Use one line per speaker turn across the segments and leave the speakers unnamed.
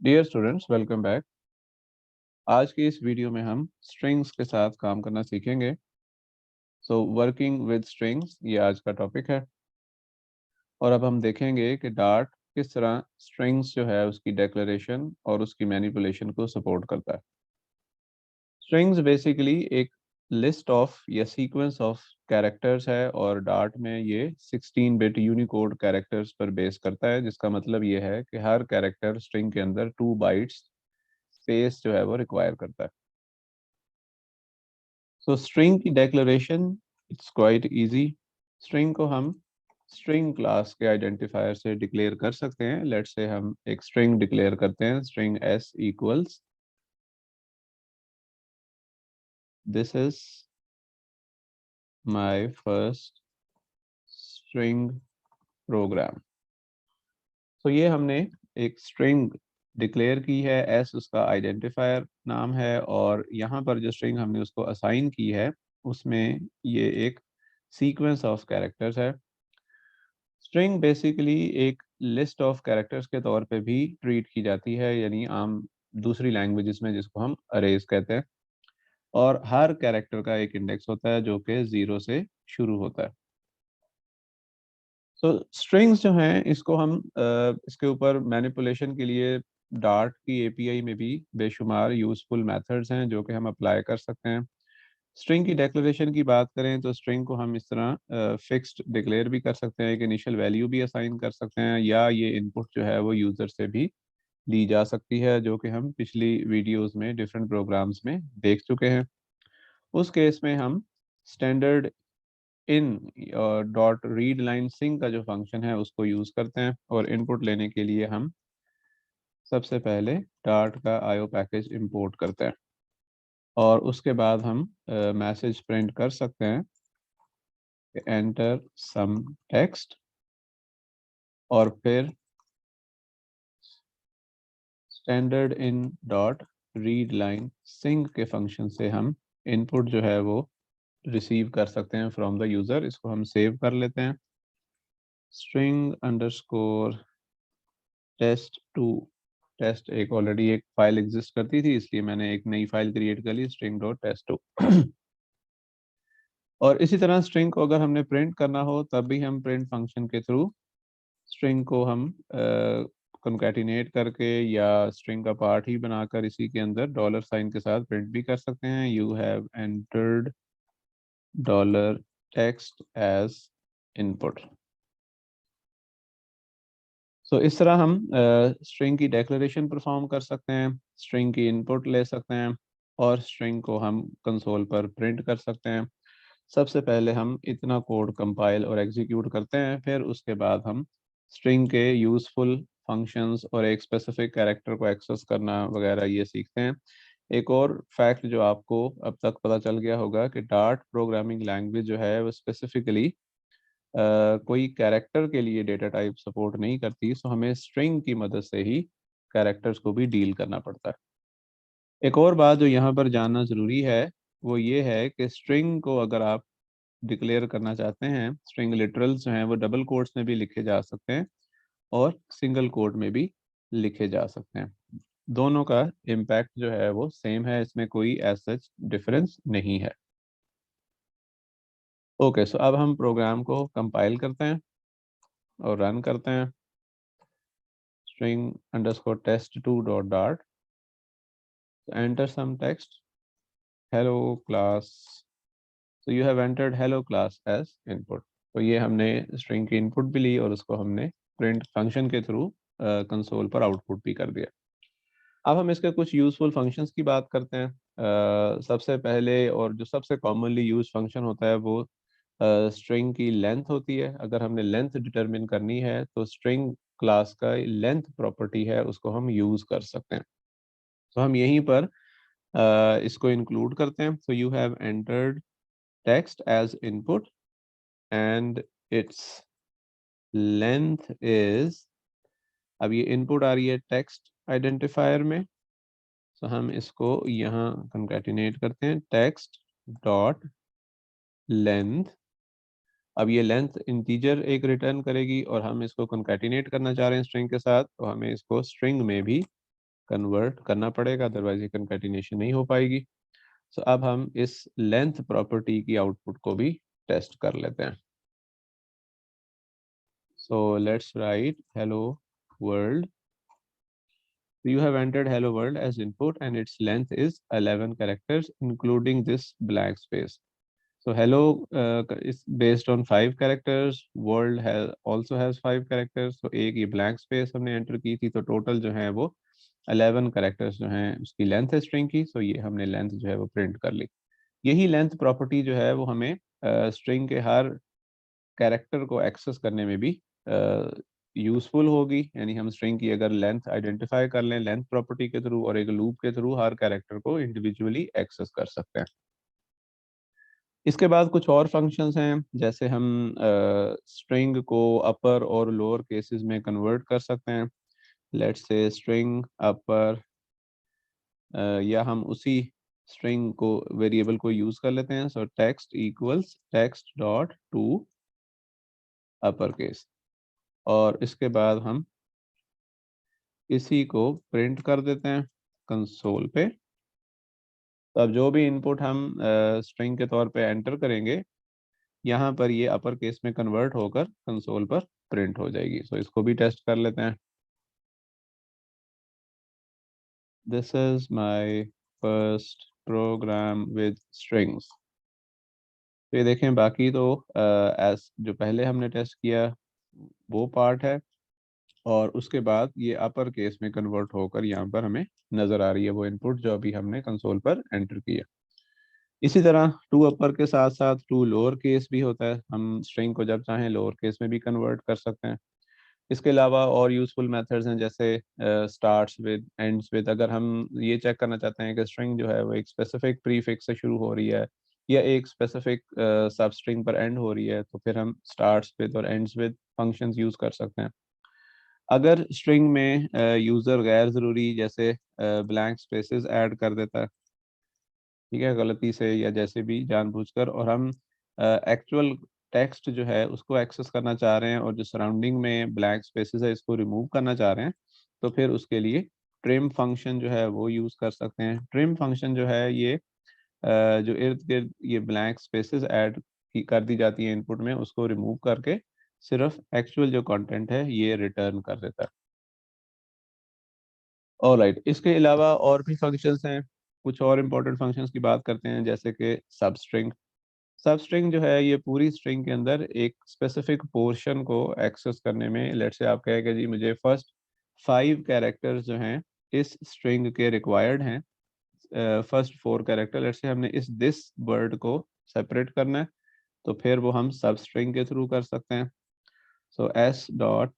Dear students, welcome back. आज की इस वीडियो में हम स्ट्रिंग्स के साथ काम करना सीखेंगे। वर्किंग विद स्ट्रिंग्स ये आज का टॉपिक है। और अब हम देखेंगे कि डार्ट किस तरह स्ट्रिंग्स जो है उसकी डेक्लरेशन और उसकी मैनिपुलेशन को सपोर्ट करता है। स्ट्रिंग्स बेसिकली एक लिस्ट ऑफ या सीक्वेंस ऑफ कैरेक्टर्स है और डार्ट में ये 16 बिट यूनिकोड कैरेक्टर्स पर बेस करता है, जिसका मतलब ये है कि हर कैरेक्टर स्ट्रिंग के अंदर 2 बाइट्स स्पेस जो है वो रिक्वायर करता है। स्ट्रिंग की declaration it's quite easy. String को हम स्ट्रिंग क्लास के आइडेंटिफायर से डिक्लेयर कर सकते हैं। लेट्स से हम एक स्ट्रिंग डिक्लेयर करते हैं, string s equals this is my first string program. ये हमने एक स्ट्रिंग डिक्लेयर की है, s उसका आइडेंटिफायर नाम है और यहाँ पर जो स्ट्रिंग हमने उसको असाइन की है उसमें ये एक सीक्वेंस ऑफ कैरेक्टर्स है। स्ट्रिंग बेसिकली एक लिस्ट ऑफ कैरेक्टर्स के तौर पे भी ट्रीट की जाती है, यानी आम दूसरी लैंग्वेजेस में जिसको हम अरेज कहते हैं। और हर कैरेक्टर का एक इंडेक्स होता है जो कि 0 से शुरू होता है। स्ट्रिंग्स जो हैं इसको हम इसके ऊपर मैनिपुलेशन के लिए डार्ट की एपीआई में भी बेशुमार यूज़फुल मेथड्स हैं जो कि हम अप्लाई कर सकते हैं। स्ट्रिंग की डेक्लरेशन की बात करें तो स्ट्रिंग को हम इस तरह फिक्स्ड डिक्लेयर भी कर सकते हैं, एक इनिशियल वैल्यू भी असाइन कर सकते हैं, या ये इनपुट जो है वो यूज़र से भी ली जा सकती है, जो कि हम पिछली वीडियोस में डिफरेंट प्रोग्राम्स में देख चुके हैं। उस केस में हम standard in dot read line sync का जो फंक्शन है उसको यूज़ करते हैं और इनपुट लेने के लिए हम सबसे पहले डार्ट का आईओ पैकेज इंपोर्ट करते हैं और उसके बाद हम मैसेज प्रिंट कर सकते हैं, एंटर सम टेक्स्ट, और फिर standard in dot read line sync के फंक्शन से हम इनपुट जो है वो रिसीव कर सकते हैं फ्रॉम द यूज़र। इसको हम सेव कर लेते हैं, string underscore test two. Test एक ऑलरेडी एक फाइल एग्जिस्ट करती थी, इसलिए मैंने एक नई फाइल क्रिएट कर ली, स्ट्रिंग डॉट टेस्ट टू। और इसी तरह स्ट्रिंग को अगर हमने प्रिंट करना हो तब भी हम प्रिंट फंक्शन के थ्रू स्ट्रिंग को हम कंकैटिनेट करके या स्ट्रिंग का पार्ट ही बनाकर इसी के अंदर डॉलर साइन के साथ प्रिंट भी कर सकते हैं, you have entered dollar text as input. इस तरह हम स्ट्रिंग की डेक्लरेशन परफॉर्म कर सकते हैं, स्ट्रिंग की इनपुट ले सकते हैं और स्ट्रिंग को हम कंसोल पर प्रिंट कर सकते हैं। सबसे पहले हम इतना कोड कंपाइल और एग्जीक्यूट करते हैं, फिर उसके बाद हम स्ट्रिंग के यूज़फुल फंक्शंस और एक स्पेसिफिक कैरेक्टर को एक्सेस करना वगैरह ये सीखते हैं। एक और फैक्ट जो आपको अब तक पता चल गया होगा कि डार्ट प्रोग्रामिंग लैंग्वेज जो है वो स्पेसिफिकली कोई कैरेक्टर के लिए डेटा टाइप सपोर्ट नहीं करती, सो हमें स्ट्रिंग की मदद से ही कैरेक्टर्स को भी डील करना पड़ता है। एक और बात जो यहाँ पर जानना ज़रूरी है वो ये है कि स्ट्रिंग को अगर आप डिक्लेयर करना चाहते हैं, स्ट्रिंग लिटरल्स जो हैं वो डबल कोट्स में भी लिखे जा सकते हैं और सिंगल कोट में भी लिखे जा सकते हैं। दोनों का इम्पैक्ट जो है वो सेम है, इसमें कोई एज सच डिफरेंस नहीं है। ओके, सो अब हम प्रोग्राम को कंपाइल करते हैं और रन करते हैं। string underscore test2 dot dart, enter some text, hello class, so you have entered hello class as input। तो ये हमने स्ट्रिंग की इनपुट भी ली और उसको हमने प्रिंट फंक्शन के थ्रू कंसोल पर आउटपुट भी कर दिया। अब हम इसके कुछ यूजफुल फंक्शंस की बात करते हैं। सबसे पहले और जो सबसे कॉमनली यूज फंक्शन होता है वो स्ट्रिंग की लेंथ होती है। अगर हमने लेंथ डिटरमिन करनी है तो स्ट्रिंग क्लास का लेंथ प्रॉपर्टी है उसको हम यूज कर सकते हैं। तो हम यहीं पर इसको इंक्लूड करते हैं। So you have entered text as input and its length is, अब ये इनपुट आ रही है टेक्स्ट आइडेंटिफायर में, सो हम इसको यहाँ कंकैटिनेट करते हैं, टेक्स्ट डॉट लेंथ। अब ये लेंथ इंटीजर एक रिटर्न करेगी और हम इसको कंकैटिनेट करना चाह रहे हैं स्ट्रिंग के साथ, तो हमें इसको स्ट्रिंग में भी कन्वर्ट करना पड़ेगा, अदरवाइज ये कंकैटिनेशन नहीं हो पाएगी। तो अब हम इस लेंथ प्रॉपर्टी की आउटपुट को भी टेस्ट कर लेते हैं। So let's write hello world. You have entered hello world as input and its length is 11 characters including this blank space. So hello is based on 5 characters, world has also has 5 characters. So एक ये blank space हमने enter की थी, तो total जो है वो 11 characters जो हैं उसकी length है string की. So ये हमने length जो है वो print कर ली. यही length property जो है वो हमें string के हर character को access करने में भी यूजफुल होगी. यानी हम स्ट्रिंग की अगर लेंथ आइडेंटिफाई कर लें लेंथ प्रॉपर्टी के थ्रू और एक लूप के थ्रू हर कैरेक्टर को इंडिविजुअली एक्सेस कर सकते हैं. इसके बाद कुछ और फंक्शंस हैं, जैसे हम स्ट्रिंग को अपर और लोअर केसेस में कन्वर्ट कर सकते हैं. लेट्स से स्ट्रिंग अपर, या हम उसी स्ट्रिंग को वेरिएबल को यूज कर लेते हैं. सो text equals text dot to upper case, और इसके बाद हम इसी को प्रिंट कर देते हैं कंसोल पे. तो अब जो भी इनपुट हम स्ट्रिंग के तौर पे एंटर करेंगे, यहाँ पर ये अपर केस में कन्वर्ट होकर कंसोल पर प्रिंट हो जाएगी. सो इसको भी टेस्ट कर लेते हैं. This is my first program with strings. तो ये देखें, बाकी तो एज जो पहले हमने टेस्ट किया वो पार्ट है, और उसके बाद ये अपर केस में कन्वर्ट होकर यहाँ पर हमें नज़र आ रही है वो इनपुट जो अभी हमने कंसोल पर एंटर किया. इसी तरह टू अपर के साथ साथ टू लोअर केस भी होता है. हम स्ट्रिंग को जब चाहें लोअर केस में भी कन्वर्ट कर सकते हैं. इसके अलावा और यूजफुल मेथड्स हैं, जैसे स्टार्ट्स विद एंड्स विद. अगर हम ये चेक करना चाहते हैं कि स्ट्रिंग जो है वो एक स्पेसिफिक प्रीफिक्स से शुरू हो रही है या एक स्पेसिफिक सब स्ट्रिंग पर एंड हो रही है, तो फिर हम स्टार्ट्स विद और एंड्स विद फंक्शंस यूज कर सकते हैं. अगर स्ट्रिंग में यूज़र गैर ज़रूरी जैसे ब्लैंक स्पेसेस ऐड कर देता है, ठीक है, गलती से या जैसे भी जानबूझकर, और हम एक्चुअल टेक्स्ट जो है उसको एक्सेस करना चाह रहे हैं और जो सराउंडिंग में ब्लैंक स्पेसेस है इसको रिमूव करना चाह रहे हैं, तो फिर उसके लिए ट्रिम फंक्शन जो है वो यूज़ कर सकते हैं. ट्रिम फंक्शन जो है ये जो इर्द गिर्द ये ब्लैंक स्पेसेस ऐड कर दी जाती है इनपुट में, उसको रिमूव करके सिर्फ एक्चुअल जो कंटेंट है ये रिटर्न कर देता है. ऑलराइट, इसके अलावा और भी फंक्शंस हैं. कुछ और इम्पोर्टेंट फंक्शंस की बात करते हैं, जैसे कि सबस्ट्रिंग. सबस्ट्रिंग जो है ये पूरी स्ट्रिंग के अंदर एक स्पेसिफिक पोर्शन को एक्सेस करने में, लेट्स से आप कहें कि जी मुझे फर्स्ट 5 कैरेक्टर्स जो हैं इस स्ट्रिंग के रिक्वायर्ड हैं, फर्स्ट 4 कैरेक्टर, लेट्स से हमने इस दिस वर्ड को सेपरेट करना है, तो फिर वो हम सबस्ट्रिंग के थ्रू कर सकते हैं. सो एस डॉट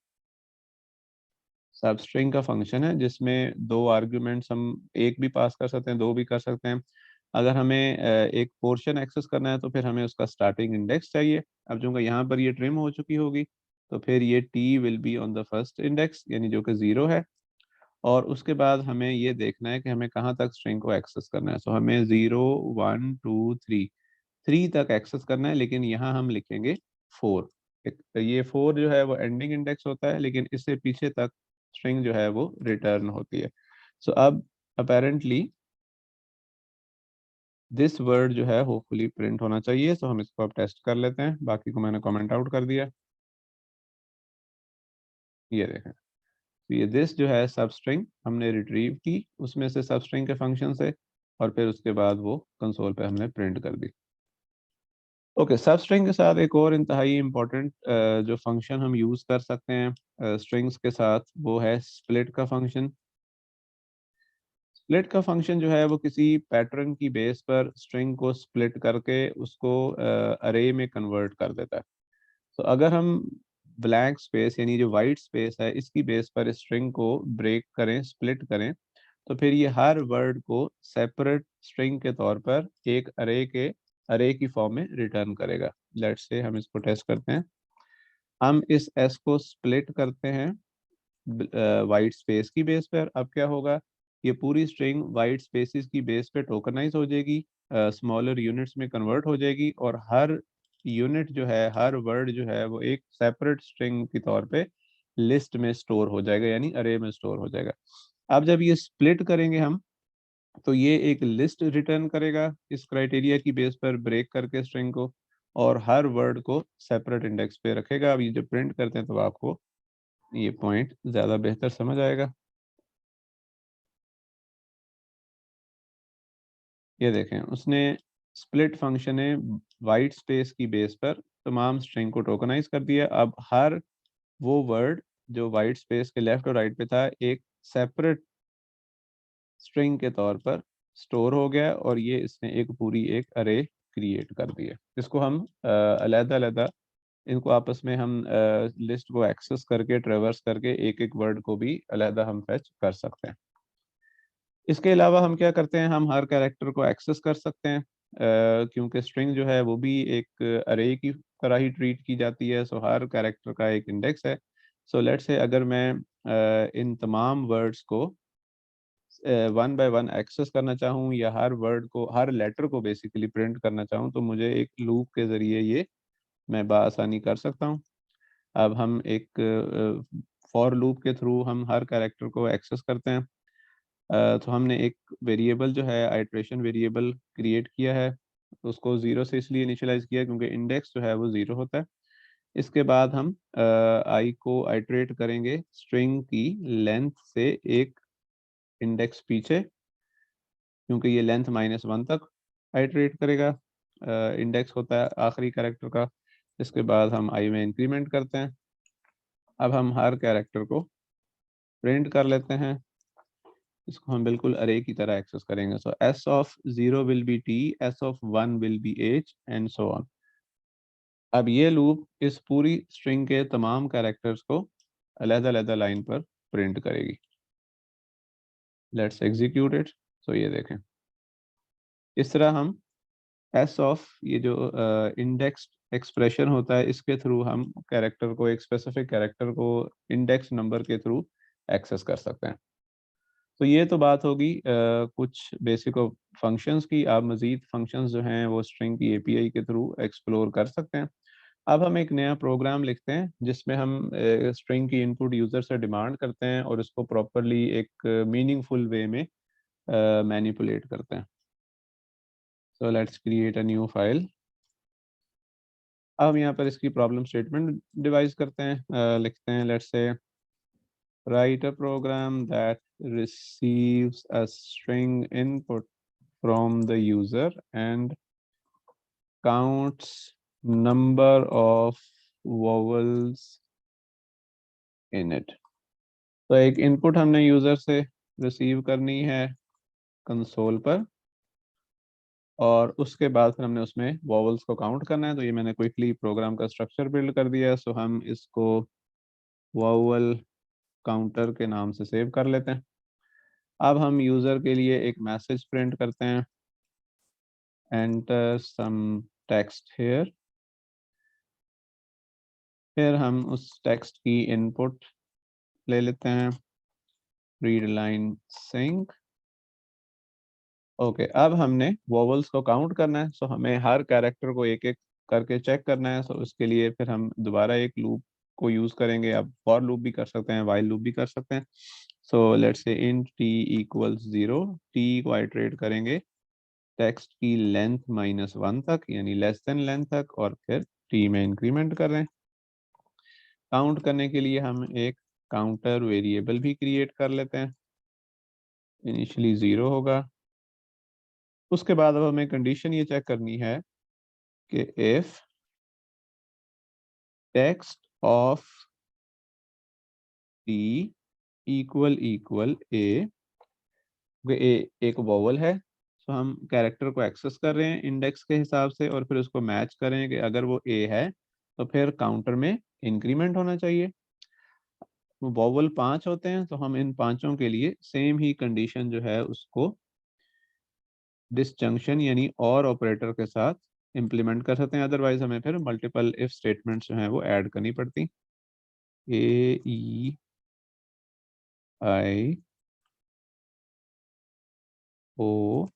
सबस्ट्रिंग का फंक्शन है जिसमें दो आर्ग्यूमेंट्स हम एक भी पास कर सकते हैं, दो भी कर सकते हैं. अगर हमें एक पोर्शन एक्सेस करना है तो फिर हमें उसका स्टार्टिंग इंडेक्स चाहिए. अब जो यहाँ पर ये ट्रिम हो चुकी होगी, तो फिर ये T will be on the first index, यानी जो कि 0 है. और उसके बाद हमें ये देखना है कि हमें कहाँ तक स्ट्रिंग को एक्सेस करना है. सो हमें 0 1 2 3 तक एक्सेस करना है, लेकिन यहाँ हम लिखेंगे 4. ये 4 जो है वो एंडिंग इंडेक्स होता है, लेकिन इससे पीछे तक स्ट्रिंग जो है वो रिटर्न होती है. सो अब अपेरेंटली दिस वर्ड जो है होपफुली प्रिंट होना चाहिए. सो हम इसको अब टेस्ट कर लेते हैं. बाकी को मैंने कमेंट आउट कर दिया. ये देखें, तो ये दिस जो है सब स्ट्रिंग हमने रिट्रीव की उसमें से सब स्ट्रिंग के फंक्शन से, और फिर उसके बाद वो कंसोल पे हमने प्रिंट कर दी. ओके, सब स्ट्रिंग के साथ एक और इंतहाई इम्पोर्टेंट जो फंक्शन हम यूज़ कर सकते हैं स्ट्रिंग्स के साथ, वो है स्प्लिट का फंक्शन. स्प्लिट का फंक्शन जो है वो किसी पैटर्न की बेस पर स्ट्रिंग को स्प्लिट करके उसको अरे में कन्वर्ट कर देता है. तो अगर हम ब्लैंक स्पेस यानी जो वाइट स्पेस है इसकी बेस पर स्ट्रिंग को ब्रेक करें, स्प्लिट करें, तो फिर ये हर वर्ड को सेपरेट स्ट्रिंग के तौर पर एक अरे की फॉर्म में रिटर्न करेगा. लेट्स से हम इसको टेस्ट करते हैं. हम इस एस को स्प्लिट करते हैं वाइट स्पेस की बेस पर. अब क्या होगा, ये पूरी स्ट्रिंग वाइट स्पेसेस की बेस पे टोकनाइज हो जाएगी, स्मॉलर यूनिट्स में कन्वर्ट हो जाएगी, और हर यूनिट जो है, हर वर्ड जो है वो एक सेपरेट स्ट्रिंग के तौर पे लिस्ट में स्टोर हो जाएगा, यानी अरे में स्टोर हो जाएगा. अब जब ये स्प्लिट करेंगे हम, तो ये एक लिस्ट रिटर्न करेगा इस क्राइटेरिया की बेस पर ब्रेक करके स्ट्रिंग को, और हर वर्ड को सेपरेट इंडेक्स पे रखेगा। अब ये जब प्रिंट करते हैं तो आपको ये पॉइंट ज़्यादा बेहतर समझ आएगा। ये देखें, उसने स्प्लिट फंक्शन ने वाइट स्पेस की बेस पर तमाम स्ट्रिंग को टोकनाइज कर दिया। अब हर वो वर्ड जो वाइट स्पेस के लेफ्ट और राइट पे था एक सेपरेट स्ट्रिंग के तौर पर स्टोर हो गया, और ये इसने एक पूरी एक अरे क्रिएट कर दी है। इसको हम अलग-अलग इनको आपस में हम लिस्ट को एक्सेस करके ट्रेवर्स करके एक एक वर्ड को भी अलहदा हम फेच कर सकते हैं। इसके अलावा हम क्या करते हैं, हम हर कैरेक्टर को एक्सेस कर सकते हैं, क्योंकि स्ट्रिंग जो है वो भी एक अरे की तरह ही ट्रीट की जाती है। सो हर कैरेक्टर का एक इंडेक्स है। सो लेट्स से अगर मैं इन तमाम वर्ड्स को वन बाय वन एक्सेस करना चाहूँ, या हर वर्ड को, हर लेटर को बेसिकली प्रिंट करना चाहूँ, तो मुझे एक लूप के ज़रिए ये मैं बआसानी कर सकता हूँ। अब हम एक फॉर लूप के थ्रू हम हर कैरेक्टर को एक्सेस करते हैं। तो हमने एक वेरिएबल जो है आइट्रेशन वेरिएबल क्रिएट किया है। उसको ज़ीरो से इसलिए इनिशियलाइज़ किया क्योंकि इंडेक्स जो है वो ज़ीरो होता है। इसके बाद हम आई को आइट्रेट करेंगे स्ट्रिंग की लेंथ से एक इंडेक्स पीछे, क्योंकि ये लेंथ -1 तक आइट्रेट करेगा। इंडेक्स होता है आखिरी कैरेक्टर का। इसके बाद हम आई में इंक्रीमेंट करते हैं। अब हम हर कैरेक्टर को प्रिंट कर लेते हैं। इसको हम बिल्कुल अरे की तरह एक्सेस करेंगे। So S of 0 will be T, S of 1 will be H, and so on. अब ये लूप इस पूरी स्ट्रिंग के तमाम कैरेक्टर्स को अलग-अलग लाइन पर प्रिंट करेगी। Let's execute it. सो ये देखें, इस तरह हम एस ऑफ ये जो इंडेक्स एक्सप्रेशन होता है, इसके थ्रू हम कैरेक्टर को, एक स्पेसिफिक कैरेक्टर को इंडेक्स नंबर के थ्रू एक्सेस कर सकते हैं। तो ये तो बात होगी कुछ बेसिक फंक्शंस की। आप मज़ीद फंक्शंस जो हैं वो स्ट्रिंग की एपीआई के थ्रू एक्सप्लोर कर सकते हैं। अब हम एक नया प्रोग्राम लिखते हैं जिसमें हम स्ट्रिंग की इनपुट यूज़र से डिमांड करते हैं और उसको प्रॉपरली एक मीनिंगफुल वे में मैनिपुलेट करते हैं। So let's create a new file. अब हम यहाँ पर इसकी प्रॉब्लम स्टेटमेंट डिवाइस करते हैं। लिखते हैं let's say write a program that receives a string input from the user and counts number of vowels in it। तो एक इनपुट हमने यूजर से रिसीव करनी है कंसोल पर, और उसके बाद फिर हमने उसमें वॉवल्स को काउंट करना है। तो ये मैंने क्विकली प्रोग्राम का स्ट्रक्चर बिल्ड कर दिया है। सो हम इसको वॉवल काउंटर के नाम से सेव कर लेते हैं। अब हम यूज़र के लिए एक मैसेज प्रिंट करते हैं, एंटर सम टेक्स्ट हेयर। फिर हम उस टेक्स्ट की इनपुट ले लेते हैं, रीड लाइन सिंक। ओके, अब हमने वोवल्स को काउंट करना है। सो हमें हर कैरेक्टर को एक एक करके चेक करना है। सो उसके लिए फिर हम दोबारा एक लूप को यूज़ करेंगे। अब फॉर लूप भी कर सकते हैं, वाइल लूप भी कर सकते हैं। So let's say int T equals 0, T को आइट्रेट करेंगे टेक्स्ट की लेंथ -1 तक, यानी लेस देन लेंथ तक, और फिर टी में इंक्रीमेंट कर रहे हैं। काउंट करने के लिए हम एक काउंटर वेरिएबल भी क्रिएट कर लेते हैं, इनिशियली 0 होगा। उसके बाद अब हमें कंडीशन ये चेक करनी है कि if text of T equal equal A, A एक वोवल है। तो हम कैरेक्टर को एक्सेस कर रहे हैं इंडेक्स के हिसाब से, और फिर उसको मैच करें कि अगर वो ए है तो फिर काउंटर में इंक्रीमेंट होना चाहिए। वोवल 5 होते हैं, तो हम इन पांचों के लिए सेम ही कंडीशन जो है उसको डिसजंक्शन यानी और ऑपरेटर के साथ इम्प्लीमेंट कर सकते हैं। अदरवाइज हमें फिर मल्टीपल इफ स्टेटमेंट्स जो हैं वो ऐड करनी पड़ती। ए ई आई ओ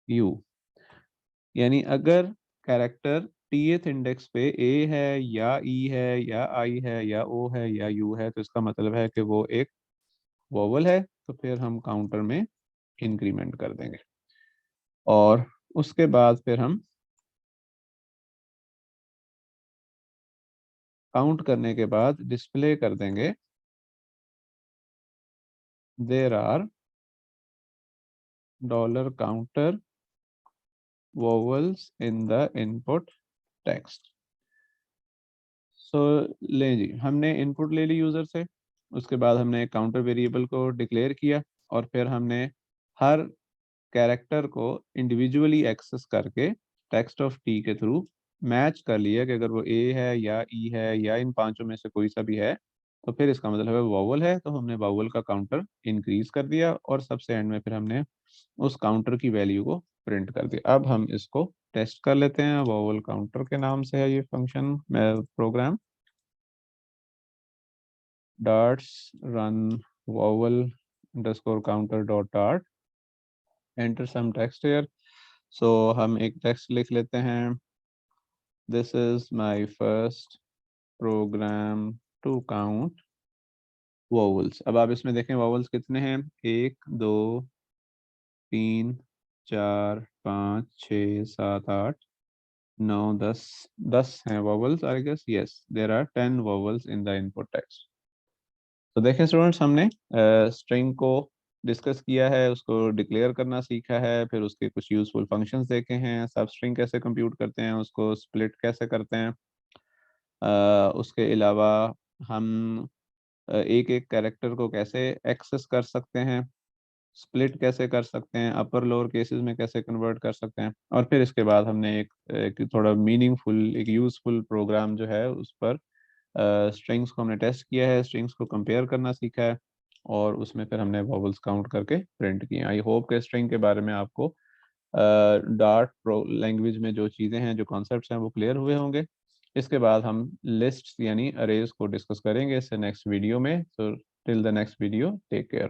यू, यानी अगर कैरेक्टर टीएथ इंडेक्स पे ए है या ई है या आई है या ओ है या यू है, तो इसका मतलब है कि वो एक वोवल है, तो फिर हम काउंटर में इंक्रीमेंट कर देंगे और उसके बाद फिर हम काउंट करने के बाद डिस्प्ले कर देंगे there are dollar counter vowels in the input text. So लें जी, हमने इनपुट ले ली यूज़र से, उसके बाद हमने काउंटर वेरिएबल को डिक्लेयर किया और फिर हमने हर कैरेक्टर को इंडिविजुअली एक्सेस करके टेक्स्ट ऑफ टी के थ्रू मैच कर लिया कि अगर वो ए है या ई है या इन पांचों में से कोई सा भी है तो फिर इसका मतलब है वोवल है, तो हमने वोवल का काउंटर इंक्रीज कर दिया और सबसे एंड में फिर हमने उस काउंटर की वैल्यू को प्रिंट कर दिया। अब हम इसको टेस्ट कर लेते हैं। वोवल काउंटर के नाम से है ये function program. darts run vowel underscore counter dot dart, enter some text here। so हम एक टेक्स्ट लिख लेते हैं, this is my first program to count vowels। अब आप इसमें देखें vowels कितने हैं, 1 2 3 4 5 6 7 8 9 10, 10 हैं vowels। I guess yes, there are 10 vowels in the input text। तो देखें स्टूडेंट्स, हमने स्ट्रिंग को डिस्कस किया है, उसको डिक्लेयर करना सीखा है, फिर उसके कुछ यूजफुल फंक्शंस देखे हैं, सब स्ट्रिंग कैसे कंप्यूट करते हैं, उसको स्प्लिट कैसे करते हैं। उसके अलावा हम एक एक कैरेक्टर को कैसे एक्सेस कर सकते हैं, स्प्लिट कैसे कर सकते हैं, अपर लोअर केसेस में कैसे कन्वर्ट कर सकते हैं, और फिर इसके बाद हमने एक थोड़ा मीनिंगफुल एक यूजफुल प्रोग्राम जो है उस पर स्ट्रिंग्स को हमने टेस्ट किया है, स्ट्रिंग्स को कंपेयर करना सीखा है और उसमें फिर हमने वॉवल्स काउंट करके प्रिंट किए। आई होप के स्ट्रिंग के बारे में आपको डार्ट प्रो लैंग्वेज में जो चीज़ें हैं, जो कॉन्सेप्ट्स हैं वो क्लियर हुए होंगे। इसके बाद हम लिस्ट्स यानी अरेज को डिस्कस करेंगे इससे नेक्स्ट वीडियो में। तो till the next video, take care.